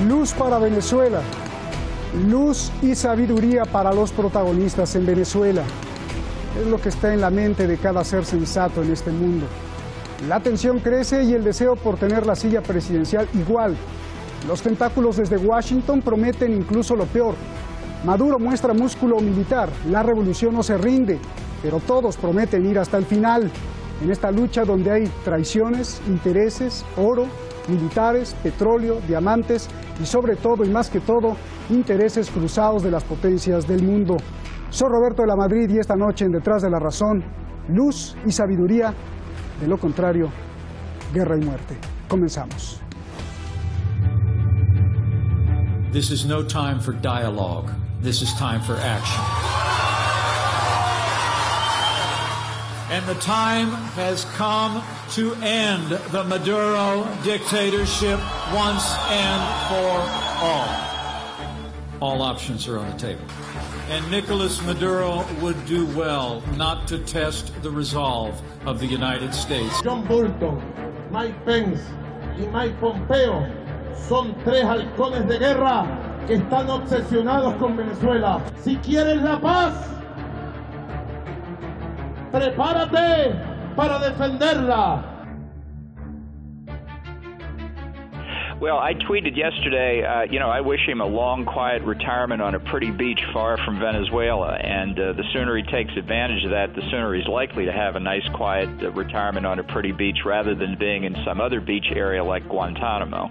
Luz para Venezuela. Luz y sabiduría para los protagonistas en Venezuela. Es lo que está en la mente de cada ser sensato en este mundo. La tensión crece y el deseo por tener la silla presidencial igual. Los tentáculos desde Washington prometen incluso lo peor. Maduro muestra músculo militar, la revolución no se rinde, pero todos prometen ir hasta el final. En esta lucha donde hay traiciones, intereses, oro, militares, petróleo, diamantes y sobre todo y más que todo, intereses cruzados de las potencias del mundo. Soy Roberto de la Madrid y esta noche en Detrás de la Razón, luz y sabiduría, de lo contrario, guerra y muerte. Comenzamos. This is no time for dialogue. This is time for action. And the time has come to end the Maduro dictatorship once and for all. All options are on the table. And Nicolas Maduro would do well not to test the resolve of the United States. John Bolton, Mike Pence y Mike Pompeo son tres halcones de guerra que están obsesionados con Venezuela. Si quieres la paz, prepárate para defenderla. Well, I tweeted yesterday, I wish him a long, quiet retirement on a pretty beach far from Venezuela. And the sooner he takes advantage of that, the sooner he's likely to have a nice, quiet retirement on a pretty beach rather than being in some other beach area like Guantanamo.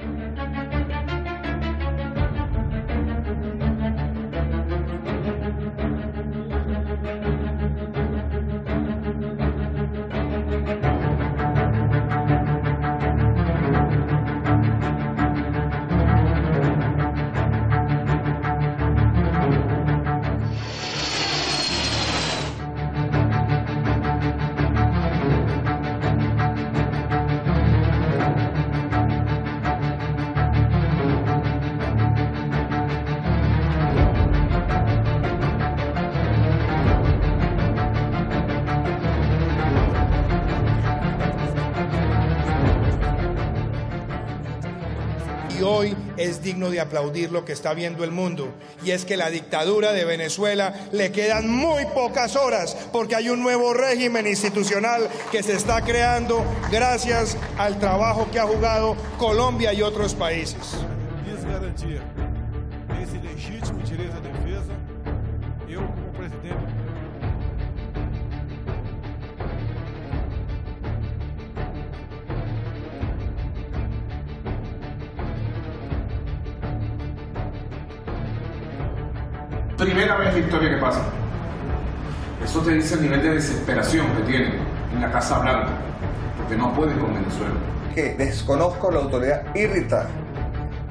Y hoy es digno de aplaudir lo que está viendo el mundo, y es que la dictadura de Venezuela le quedan muy pocas horas, porque hay un nuevo régimen institucional que se está creando gracias al trabajo que ha jugado Colombia y otros países. Primera vez en la historia que pasa. Eso te dice el nivel de desesperación que tienen en la Casa Blanca, porque no pueden con Venezuela. Que desconozco la autoridad irritada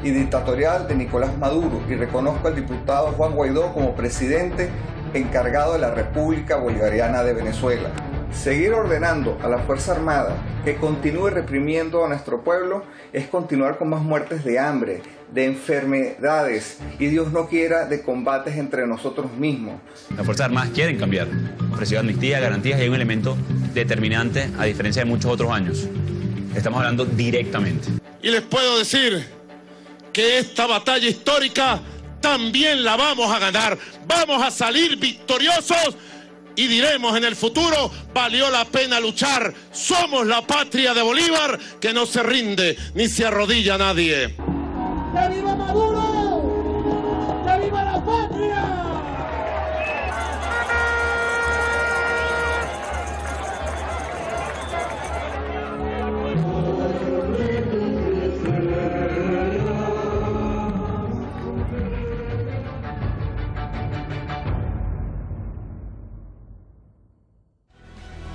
y dictatorial de Nicolás Maduro y reconozco al diputado Juan Guaidó como presidente encargado de la República Bolivariana de Venezuela. Seguir ordenando a la Fuerza Armada que continúe reprimiendo a nuestro pueblo es continuar con más muertes de hambre, de enfermedades y Dios no quiera de combates entre nosotros mismos. Las Fuerzas Armadas quieren cambiar, ofrecer amnistía, garantías y hay un elemento determinante a diferencia de muchos otros años. Estamos hablando directamente. Y les puedo decir que esta batalla histórica también la vamos a ganar. Vamos a salir victoriosos y diremos en el futuro, valió la pena luchar. Somos la patria de Bolívar que no se rinde ni se arrodilla a nadie. ¡Que viva Maduro! ¡Que viva la patria!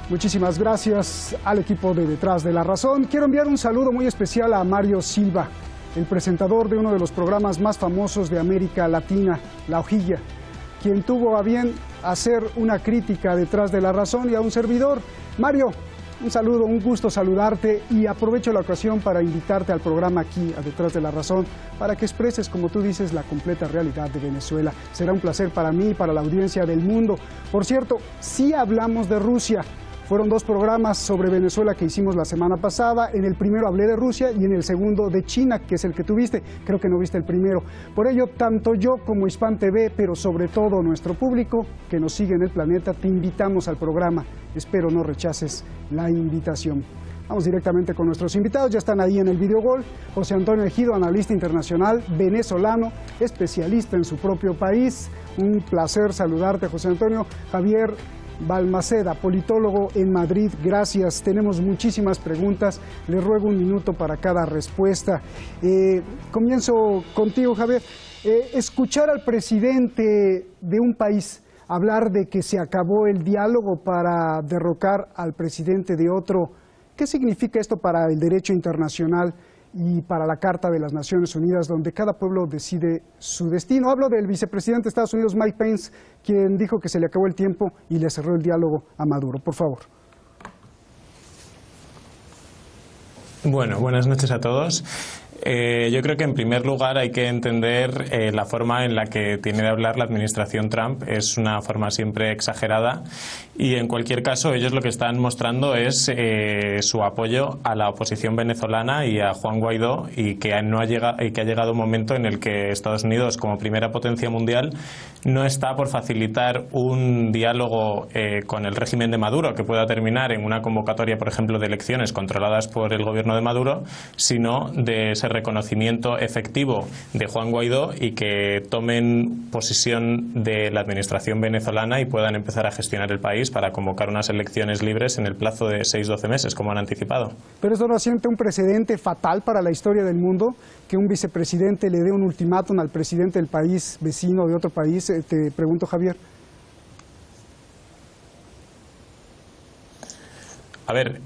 Muchísimas gracias al equipo de Detrás de la Razón. Quiero enviar un saludo muy especial a Mario Silva, el presentador de uno de los programas más famosos de América Latina, La Hojilla, quien tuvo a bien hacer una crítica Detrás de la Razón y a un servidor. Mario, un saludo, un gusto saludarte y aprovecho la ocasión para invitarte al programa aquí, a Detrás de la Razón, para que expreses, como tú dices, la completa realidad de Venezuela. Será un placer para mí y para la audiencia del mundo. Por cierto, sí hablamos de Rusia. Fueron 2 programas sobre Venezuela que hicimos la semana pasada. En el primero hablé de Rusia y en el segundo de China, que es el que tú viste. Creo que no viste el primero. Por ello, tanto yo como Hispan TV, pero sobre todo nuestro público que nos sigue en el planeta, te invitamos al programa. Espero no rechaces la invitación. Vamos directamente con nuestros invitados, ya están ahí en el Videogol. José Antonio Ejido, analista internacional venezolano, especialista en su propio país. Un placer saludarte, José Antonio. Javier Balmaceda, politólogo en Madrid, gracias. Tenemos muchísimas preguntas, les ruego un minuto para cada respuesta. Comienzo contigo, Javier. Escuchar al presidente de un país hablar de que se acabó el diálogo para derrocar al presidente de otro, ¿qué significa esto para el derecho internacional y para la Carta de las Naciones Unidas, donde cada pueblo decide su destino? Hablo del vicepresidente de Estados Unidos, Mike Pence, quien dijo que se le acabó el tiempo y le cerró el diálogo a Maduro. Por favor. Bueno, buenas noches a todos. Yo creo que en primer lugar hay que entender la forma en la que tiene de hablar la administración Trump. Es una forma siempre exagerada y en cualquier caso ellos lo que están mostrando es su apoyo a la oposición venezolana y a Juan Guaidó, y que ha llegado un momento en el que Estados Unidos, como primera potencia mundial, no está por facilitar un diálogo con el régimen de Maduro que pueda terminar en una convocatoria, por ejemplo, de elecciones controladas por el gobierno de Maduro, sino de ese reconocimiento efectivo de Juan Guaidó y que tomen posesión de la administración venezolana y puedan empezar a gestionar el país para convocar unas elecciones libres en el plazo de 6-12 meses, como han anticipado. ¿Pero esto no siente un precedente fatal para la historia del mundo? Que un vicepresidente le dé un ultimátum al presidente del país vecino de otro país. Te pregunto, Javier. A ver,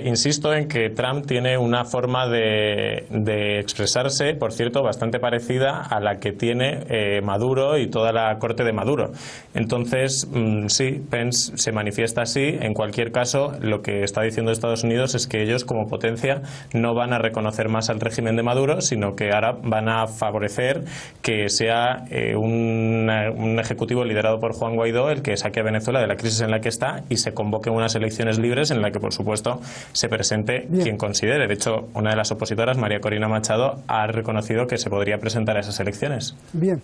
insisto en que Trump tiene una forma de expresarse, por cierto, bastante parecida a la que tiene Maduro y toda la corte de Maduro. Entonces, sí, Pence se manifiesta así. En cualquier caso, lo que está diciendo Estados Unidos es que ellos, como potencia, no van a reconocer más al régimen de Maduro, sino que ahora van a favorecer que sea un ejecutivo liderado por Juan Guaidó el que saque a Venezuela de la crisis en la que está y se convoquen unas elecciones libres en la que, por supuesto, se presente quien considere. De hecho, una de las opositoras, María Corina Machado, ha reconocido que se podría presentar a esas elecciones. Bien.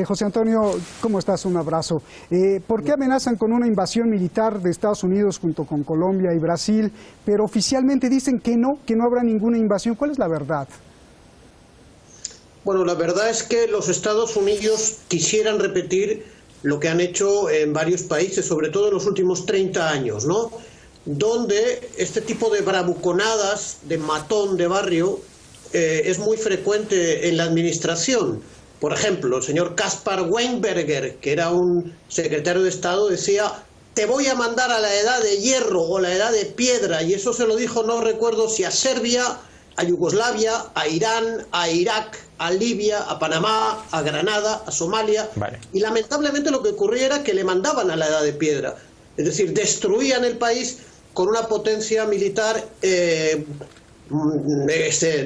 José Antonio, ¿cómo estás? Un abrazo. ¿Por qué amenazan con una invasión militar de Estados Unidos junto con Colombia y Brasil, pero oficialmente dicen que no habrá ninguna invasión? ¿Cuál es la verdad? Bueno, la verdad es que los Estados Unidos quisieran repetir lo que han hecho en varios países, sobre todo en los últimos 30 años, ¿no? Donde este tipo de bravuconadas, de matón de barrio, es muy frecuente en la administración. Por ejemplo, el señor Caspar Weinberger, que era un secretario de Estado, decía: te voy a mandar a la edad de hierro o la edad de piedra, y eso se lo dijo, no recuerdo si a Serbia, a Yugoslavia, a Irán, a Irak, a Libia, a Panamá, a Granada, a Somalia. Vale. Y lamentablemente lo que ocurría era que le mandaban a la edad de piedra, es decir, destruían el país con una potencia militar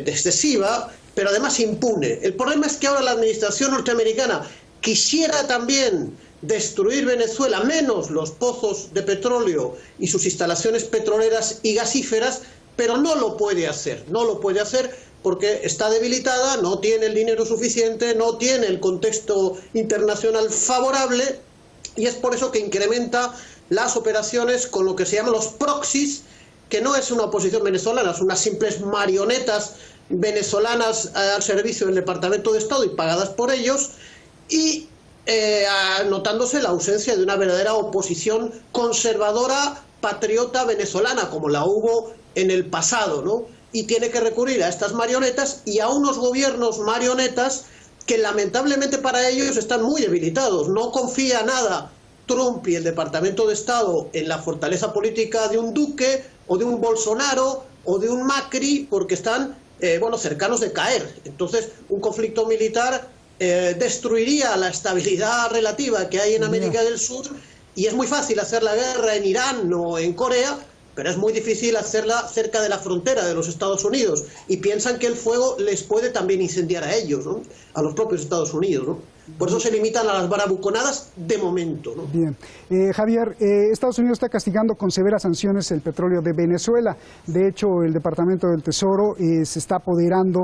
excesiva, pero además impune. El problema es que ahora la administración norteamericana quisiera también destruir Venezuela, menos los pozos de petróleo y sus instalaciones petroleras y gasíferas, pero no lo puede hacer. No lo puede hacer porque está debilitada, no tiene el dinero suficiente, no tiene el contexto internacional favorable, y es por eso que incrementa las operaciones con lo que se llaman los proxies, que no es una oposición venezolana, son unas simples marionetas venezolanas al servicio del Departamento de Estado y pagadas por ellos, y notándose la ausencia de una verdadera oposición conservadora, patriota venezolana, como la hubo en el pasado, ¿no? Y tiene que recurrir a estas marionetas y a unos gobiernos marionetas que lamentablemente para ellos están muy debilitados. No confía nada Trump y el Departamento de Estado en la fortaleza política de un Duque o de un Bolsonaro o de un Macri, porque están cercanos de caer. Entonces, un conflicto militar destruiría la estabilidad relativa que hay en América del Sur, y es muy fácil hacer la guerra en Irán o en Corea, pero es muy difícil hacerla cerca de la frontera de los Estados Unidos, y piensan que el fuego les puede también incendiar a ellos, ¿no? A los propios Estados Unidos, ¿no? Por eso se limitan a las bravuconadas de momento, ¿no? Bien. Javier, Estados Unidos está castigando con severas sanciones el petróleo de Venezuela. De hecho, el Departamento del Tesoro se está apoderando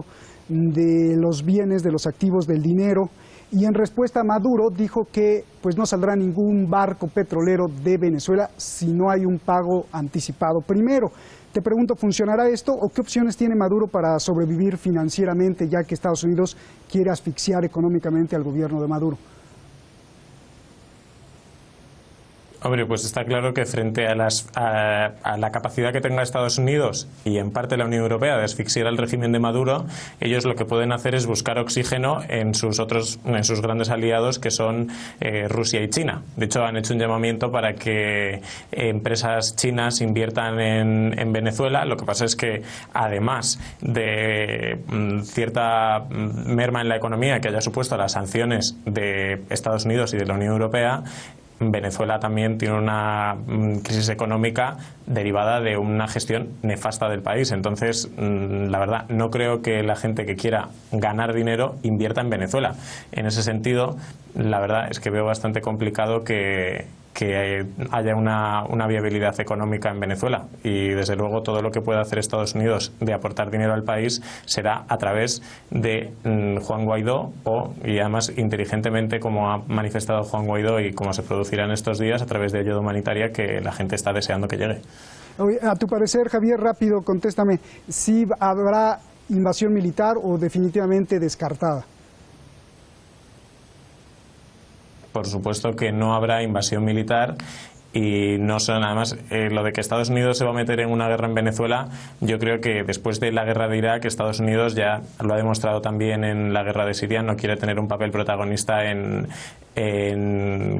de los bienes, de los activos, del dinero. Y en respuesta, Maduro dijo que pues no saldrá ningún barco petrolero de Venezuela si no hay un pago anticipado primero. Te pregunto, ¿funcionará esto o qué opciones tiene Maduro para sobrevivir financieramente, ya que Estados Unidos quiere asfixiar económicamente al gobierno de Maduro? Hombre, pues está claro que frente a la capacidad que tenga Estados Unidos y en parte la Unión Europea de asfixiar al régimen de Maduro, ellos lo que pueden hacer es buscar oxígeno en sus grandes aliados, que son Rusia y China. De hecho, han hecho un llamamiento para que empresas chinas inviertan en Venezuela. Lo que pasa es que, además de cierta merma en la economía que haya supuesto las sanciones de Estados Unidos y de la Unión Europea, Venezuela también tiene una crisis económica derivada de una gestión nefasta del país. Entonces, la verdad, no creo que la gente que quiera ganar dinero invierta en Venezuela. En ese sentido, la verdad es que veo bastante complicado que haya una viabilidad económica en Venezuela, y desde luego todo lo que pueda hacer Estados Unidos de aportar dinero al país será a través de Juan Guaidó y además inteligentemente, como ha manifestado Juan Guaidó y como se producirá en estos días, a través de ayuda humanitaria que la gente está deseando que llegue. A tu parecer, Javier, rápido, contéstame, ¿sí habrá invasión militar o definitivamente descartada? Por supuesto que no habrá invasión militar, y no son, además, lo de que Estados Unidos se va a meter en una guerra en Venezuela, yo creo que después de la guerra de Irak, Estados Unidos ya lo ha demostrado también en la guerra de Siria, no quiere tener un papel protagonista en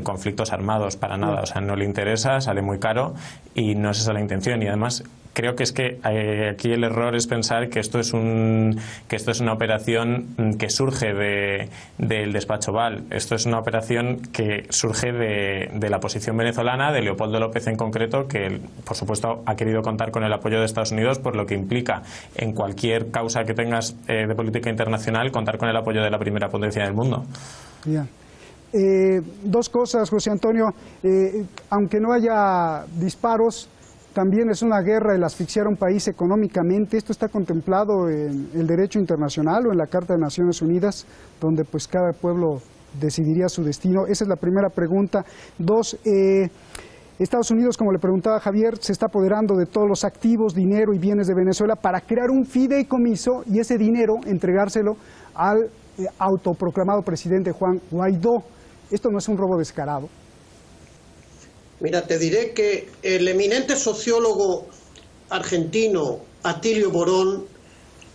conflictos armados para nada. O sea, no le interesa, sale muy caro y no es esa la intención. Y además creo que es que aquí el error es pensar que esto es una operación que surge del despacho Val. Esto es una operación que surge de la posición venezolana, de Leopoldo López en concreto, que por supuesto ha querido contar con el apoyo de Estados Unidos, por lo que implica en cualquier causa que tengas de política internacional contar con el apoyo de la primera potencia del mundo. Bien. Dos cosas, José Antonio. Aunque no haya disparos, también es una guerra el asfixiar a un país económicamente. ¿Esto está contemplado en el derecho internacional o en la Carta de Naciones Unidas, donde pues cada pueblo decidiría su destino? Esa es la primera pregunta. Dos, Estados Unidos, como le preguntaba Javier, se está apoderando de todos los activos, dinero y bienes de Venezuela para crear un fideicomiso y ese dinero entregárselo al autoproclamado presidente Juan Guaidó. ¿Esto no es un robo descarado? Mira, te diré que el eminente sociólogo argentino Atilio Borón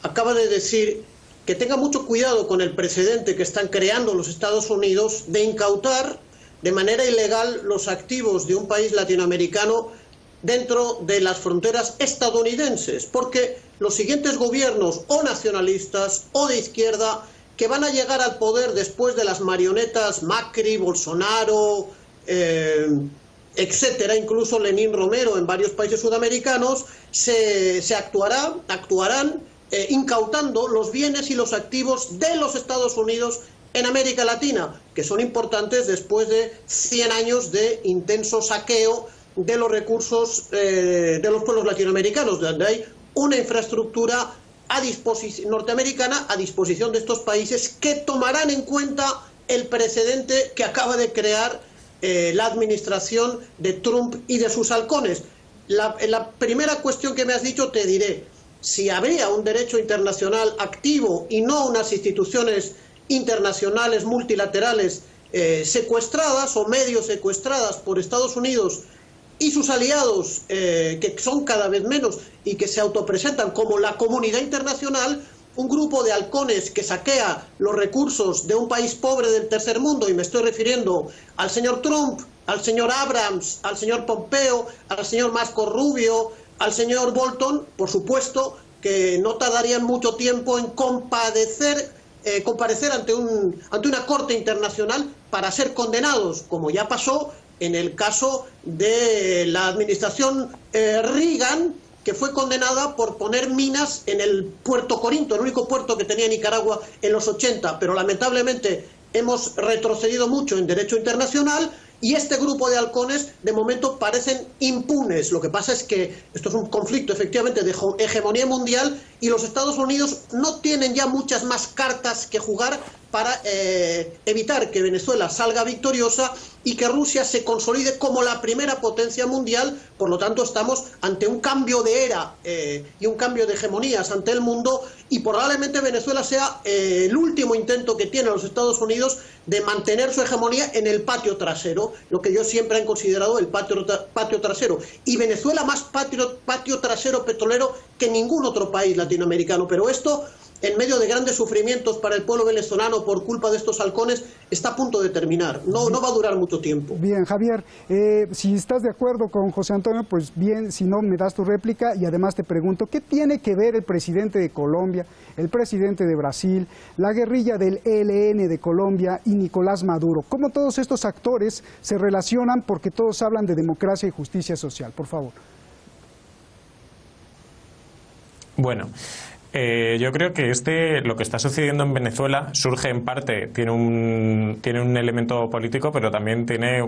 acaba de decir que tenga mucho cuidado con el precedente que están creando los Estados Unidos de incautar de manera ilegal los activos de un país latinoamericano dentro de las fronteras estadounidenses, porque los siguientes gobiernos o nacionalistas o de izquierda que van a llegar al poder después de las marionetas Macri, Bolsonaro, etcétera, incluso Lenín Romero en varios países sudamericanos, actuarán incautando los bienes y los activos de los Estados Unidos en América Latina, que son importantes después de 100 años de intenso saqueo de los recursos de los pueblos latinoamericanos, donde hay una infraestructura norteamericana a disposición de estos países que tomarán en cuenta el precedente que acaba de crear la administración de Trump y de sus halcones. La primera cuestión que me has dicho, te diré, si habría un derecho internacional activo y no unas instituciones internacionales multilaterales secuestradas o medio secuestradas por Estados Unidos y sus aliados, que son cada vez menos y que se autopresentan como la comunidad internacional, un grupo de halcones que saquea los recursos de un país pobre del tercer mundo, y me estoy refiriendo al señor Trump, al señor Abrams, al señor Pompeo, al señor Marco Rubio, al señor Bolton, por supuesto que no tardarían mucho tiempo en comparecer ante una corte internacional para ser condenados, como ya pasó en el caso de la administración Reagan, que fue condenada por poner minas en el puerto Corinto, el único puerto que tenía Nicaragua en los 80, pero lamentablemente hemos retrocedido mucho en derecho internacional y este grupo de halcones de momento parecen impunes. Lo que pasa es que esto es un conflicto efectivamente de hegemonía mundial y los Estados Unidos no tienen ya muchas más cartas que jugar para evitar que Venezuela salga victoriosa y que Rusia se consolide como la primera potencia mundial. Por lo tanto, estamos ante un cambio de era y un cambio de hegemonías ante el mundo, y probablemente Venezuela sea el último intento que tienen los Estados Unidos de mantener su hegemonía en el patio trasero, lo que ellos siempre han considerado el patio trasero. Y Venezuela más patio trasero petrolero que ningún otro país latinoamericano. Pero esto, en medio de grandes sufrimientos para el pueblo venezolano por culpa de estos halcones, está a punto de terminar. No va a durar mucho tiempo. Bien, Javier, si estás de acuerdo con José Antonio, pues bien, si no, me das tu réplica. Y además te pregunto, ¿qué tiene que ver el presidente de Colombia, el presidente de Brasil, la guerrilla del ELN de Colombia y Nicolás Maduro? ¿Cómo todos estos actores se relacionan? Porque todos hablan de democracia y justicia social. Por favor. Bueno, yo creo que lo que está sucediendo en Venezuela surge en parte, tiene un elemento político, pero también tiene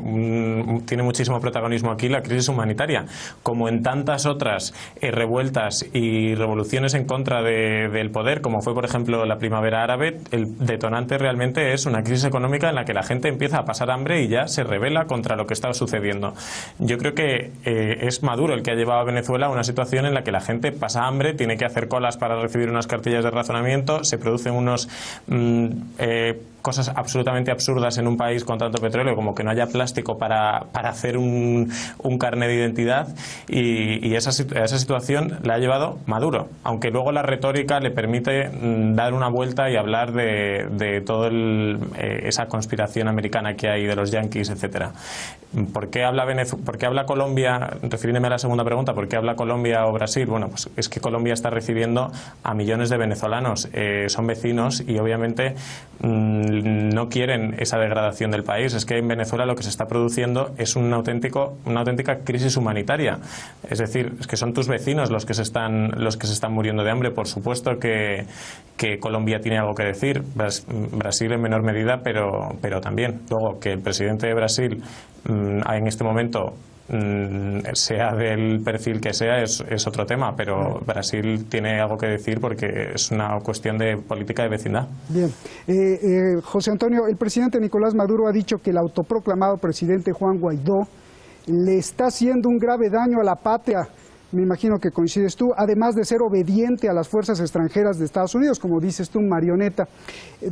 muchísimo protagonismo aquí la crisis humanitaria. Como en tantas otras revueltas y revoluciones en contra del poder, como fue por ejemplo la primavera árabe, el detonante realmente es una crisis económica en la que la gente empieza a pasar hambre y ya se rebela contra lo que está sucediendo. Yo creo que es Maduro el que ha llevado a Venezuela a una situación en la que la gente pasa hambre, tiene que hacer colas para recibir unas cartillas de razonamiento, se producen cosas absolutamente absurdas en un país con tanto petróleo, como que no haya plástico para hacer un carnet de identidad, y esa situación la ha llevado Maduro, aunque luego la retórica le permite dar una vuelta y hablar de toda esa conspiración americana que hay de los yanquis, etcétera. ¿Por qué habla Colombia? Refiriéndome a la segunda pregunta, ¿por qué habla Colombia o Brasil? Bueno, pues es que Colombia está recibiendo a millones de venezolanos, son vecinos y obviamente no quieren esa degradación del país. Es que en Venezuela lo que se está produciendo es una auténtica crisis humanitaria. Es decir, es que son tus vecinos los que se están muriendo de hambre. Por supuesto que Colombia tiene algo que decir, Brasil en menor medida, pero también. Luego, que el presidente de Brasil en este momento sea del perfil que sea es otro tema, pero Brasil tiene algo que decir porque es una cuestión de política de vecindad. Bien, José Antonio, el presidente Nicolás Maduro ha dicho que el autoproclamado presidente Juan Guaidó le está haciendo un grave daño a la patria. Me imagino que coincides tú, además de ser obediente a las fuerzas extranjeras de Estados Unidos, como dices tú, marioneta.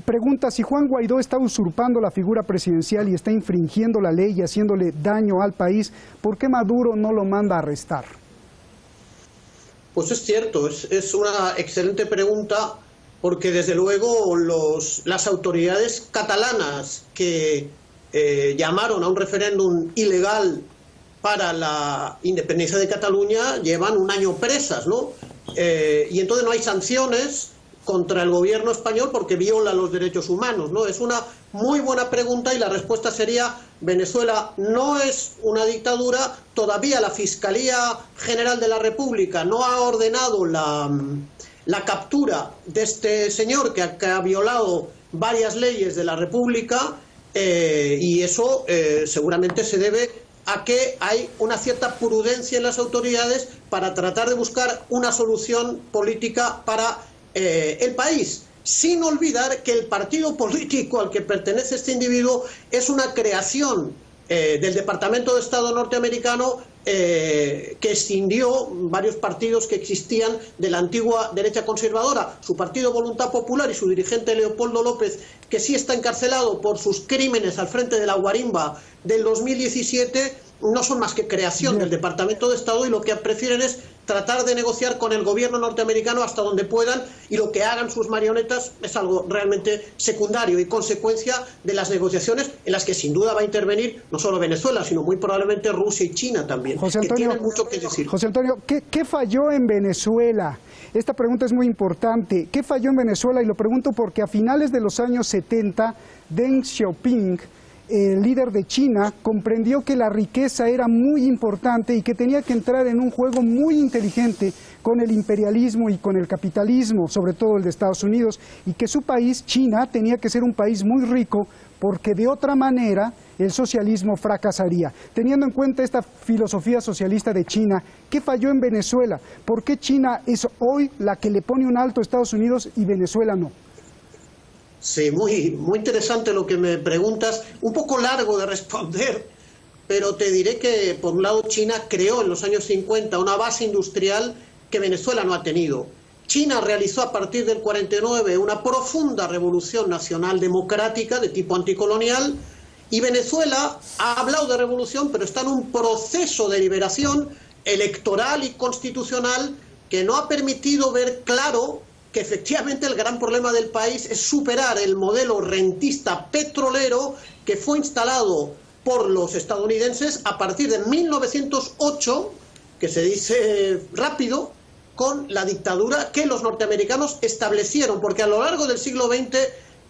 Pregunta, si Juan Guaidó está usurpando la figura presidencial y está infringiendo la ley y haciéndole daño al país, ¿por qué Maduro no lo manda a arrestar? Pues es cierto, es una excelente pregunta, porque desde luego las autoridades catalanas que llamaron a un referéndum ilegal para la independencia de Cataluña llevan un año presas, ¿no? Y entonces no hay sanciones contra el gobierno español porque viola los derechos humanos, ¿no? Es una muy buena pregunta y la respuesta sería: Venezuela no es una dictadura, todavía la Fiscalía General de la República no ha ordenado la captura de este señor que ha violado varias leyes de la República, y eso seguramente se debe a que hay una cierta prudencia en las autoridades para tratar de buscar una solución política para el país, sin olvidar que el partido político al que pertenece este individuo es una creación del Departamento de Estado norteamericano, que escindió varios partidos que existían de la antigua derecha conservadora. Su partido Voluntad Popular y su dirigente Leopoldo López, que sí está encarcelado por sus crímenes al frente de la guarimba del 2017, no son más que creación del Departamento de Estado, y lo que prefieren es tratar de negociar con el gobierno norteamericano hasta donde puedan, y lo que hagan sus marionetas es algo realmente secundario y consecuencia de las negociaciones en las que sin duda va a intervenir no solo Venezuela, sino muy probablemente Rusia y China también, José Antonio, que tienen mucho que decir. José Antonio, ¿qué falló en Venezuela? Esta pregunta es muy importante. ¿Qué falló en Venezuela? Y lo pregunto porque a finales de los años 70, Deng Xiaoping el líder de China comprendió que la riqueza era muy importante y que tenía que entrar en un juego muy inteligente con el imperialismo y con el capitalismo, sobre todo el de Estados Unidos, y que su país, China, tenía que ser un país muy rico porque de otra manera el socialismo fracasaría. Teniendo en cuenta esta filosofía socialista de China, ¿qué falló en Venezuela? ¿Por qué China es hoy la que le pone un alto a Estados Unidos y Venezuela no? Sí, muy interesante lo que me preguntas, un poco largo de responder, pero te diré que, por un lado, China creó en los años 50 una base industrial que Venezuela no ha tenido. China realizó a partir del 49 una profunda revolución nacional democrática de tipo anticolonial, y Venezuela ha hablado de revolución, pero está en un proceso de liberación electoral y constitucional que no ha permitido ver claro que efectivamente el gran problema del país es superar el modelo rentista petrolero que fue instalado por los estadounidenses a partir de 1908, que se dice rápido, con la dictadura que los norteamericanos establecieron, porque a lo largo del siglo XX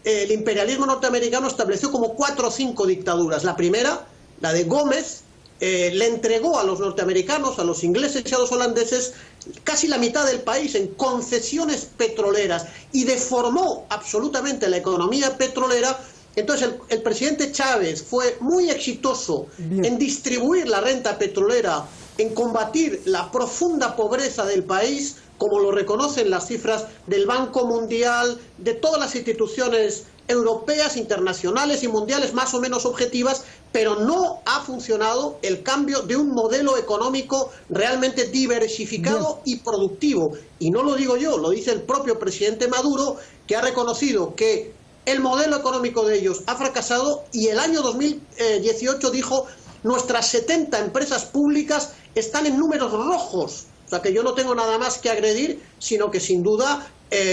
el imperialismo norteamericano estableció como 4 o 5 dictaduras. La primera, la de Gómez, le entregó a los norteamericanos, a los ingleses y a los holandeses casi la mitad del país en concesiones petroleras y deformó absolutamente la economía petrolera. Entonces el presidente Chávez fue muy exitoso en distribuir la renta petrolera, en combatir la profunda pobreza del país, como lo reconocen las cifras del Banco Mundial, de todas las instituciones europeas, internacionales y mundiales más o menos objetivas, pero no ha funcionado el cambio de un modelo económico realmente diversificado y productivo. Y no lo digo yo, lo dice el propio presidente Maduro, que ha reconocido que el modelo económico de ellos ha fracasado, y el año 2018 dijo: nuestras 70 empresas públicas están en números rojos. O sea que yo no tengo nada más que agredir, sino que sin duda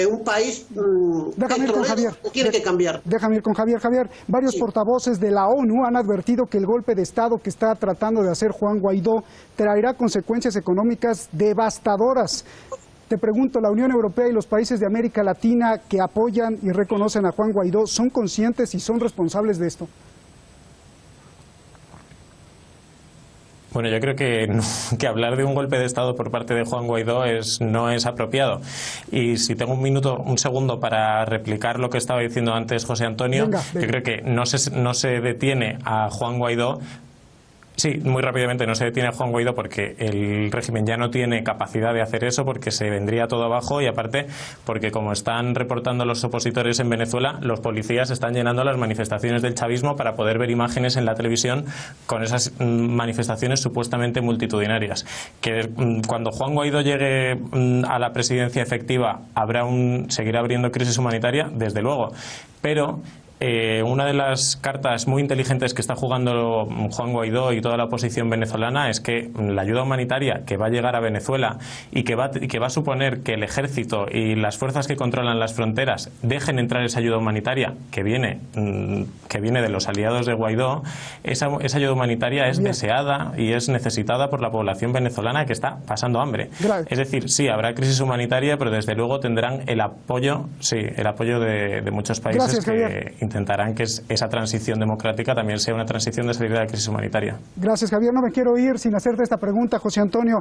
un país petrolero tiene que cambiar. Déjame ir con Javier. Javier, varios portavoces de la ONU han advertido que el golpe de Estado que está tratando de hacer Juan Guaidó traerá consecuencias económicas devastadoras. Te pregunto, ¿la Unión Europea y los países de América Latina que apoyan y reconocen a Juan Guaidó son conscientes y son responsables de esto? Bueno, yo creo que hablar de un golpe de Estado por parte de Juan Guaidó no es apropiado. Y si tengo un segundo para replicar lo que estaba diciendo antes José Antonio, venga. Yo creo que no se detiene a Juan Guaidó. Sí, muy rápidamente, no se detiene a Juan Guaidó porque el régimen ya no tiene capacidad de hacer eso, porque se vendría todo abajo, y aparte porque, como están reportando los opositores en Venezuela, los policías están llenando las manifestaciones del chavismo para poder ver imágenes en la televisión con esas manifestaciones supuestamente multitudinarias. Que cuando Juan Guaidó llegue a la presidencia efectiva seguirá abriendo crisis humanitaria, desde luego, pero una de las cartas muy inteligentes que está jugando Juan Guaidó y toda la oposición venezolana es que la ayuda humanitaria que va a llegar a Venezuela y que va a suponer que el ejército y las fuerzas que controlan las fronteras dejen entrar esa ayuda humanitaria que viene de los aliados de Guaidó, esa ayuda humanitaria es deseada y es necesitada por la población venezolana que está pasando hambre. Es decir, sí, habrá crisis humanitaria, pero desde luego tendrán el apoyo de muchos países que intentarán que esa transición democrática también sea una transición de salida de la crisis humanitaria. Gracias, Javier. No me quiero ir sin hacerte esta pregunta, José Antonio.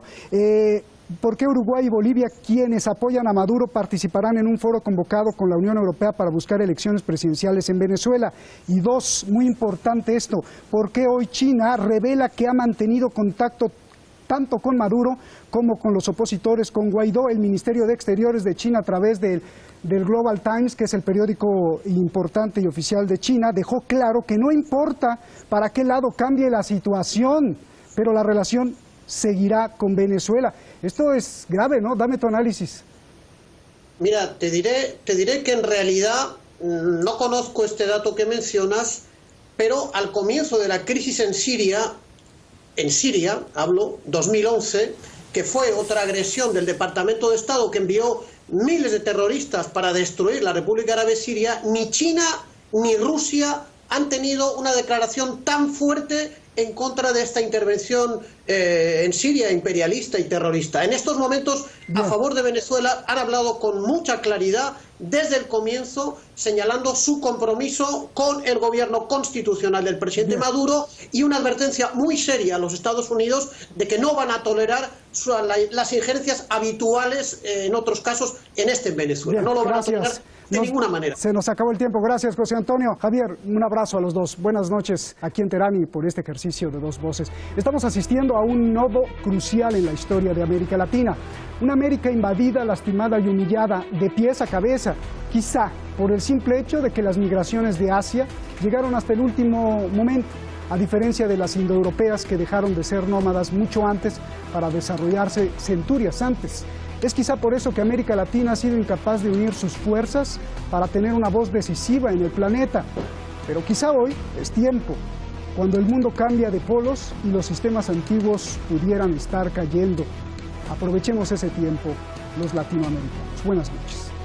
¿Por qué Uruguay y Bolivia, quienes apoyan a Maduro, participarán en un foro convocado con la Unión Europea para buscar elecciones presidenciales en Venezuela? Y dos, muy importante esto, ¿por qué hoy China revela que ha mantenido contacto tanto con Maduro como con los opositores, con Guaidó? El Ministerio de Exteriores de China, a través del Global Times, que es el periódico importante y oficial de China, dejó claro que no importa para qué lado cambie la situación, pero la relación seguirá con Venezuela. Esto es grave, ¿no? Dame tu análisis. Mira, te diré que en realidad no conozco este dato que mencionas, pero al comienzo de la crisis en Siria, 2011, que fue otra agresión del Departamento de Estado que envió miles de terroristas para destruir la República Árabe Siria, ni China ni Rusia han tenido una declaración tan fuerte en contra de esta intervención en Siria imperialista y terrorista. En estos momentos, a favor de Venezuela, han hablado con mucha claridad desde el comienzo, señalando su compromiso con el gobierno constitucional del presidente Maduro y una advertencia muy seria a los Estados Unidos de que no van a tolerar las injerencias habituales en otros casos en Venezuela. No lo van a tolerar de ninguna manera. Se nos acabó el tiempo. Gracias, José Antonio. Javier, un abrazo a los dos. Buenas noches aquí en Teherán y por este ejercicio de dos voces. Estamos asistiendo a un nodo crucial en la historia de América Latina. Una América invadida, lastimada y humillada de pies a cabeza, quizá por el simple hecho de que las migraciones de Asia llegaron hasta el último momento, a diferencia de las indoeuropeas que dejaron de ser nómadas mucho antes para desarrollarse centurias antes. Es quizá por eso que América Latina ha sido incapaz de unir sus fuerzas para tener una voz decisiva en el planeta. Pero quizá hoy es tiempo, cuando el mundo cambia de polos y los sistemas antiguos pudieran estar cayendo. Aprovechemos ese tiempo los latinoamericanos. Buenas noches.